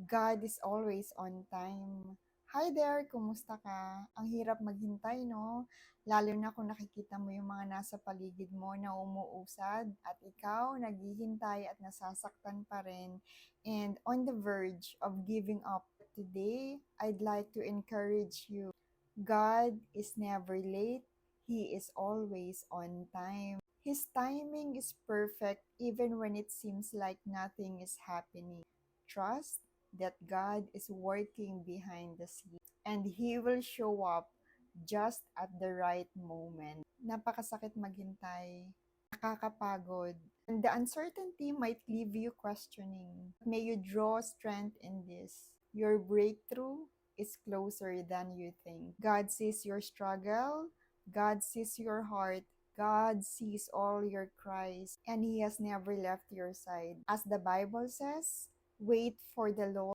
God is always on time. Hi there, kumusta ka? Ang hirap maghintay, no? Lalo na kung nakikita mo yung mga nasa paligid mo na umuusad at ikaw naghihintay at nasasaktan pa rin and on the verge of giving up. Today, I'd like to encourage you. God is never late. He is always on time. His timing is perfect even when it seems like nothing is happening. Trust that God is working behind the scenes and He will show up just at the right moment. Napakasakit maghintay, nakakapagod, and the uncertainty might leave you questioning. May you draw strength in this. Your breakthrough is closer than you think. God sees your struggle, God sees your heart, God sees all your cries, and He has never left your side. As the Bible says, wait for the Lord.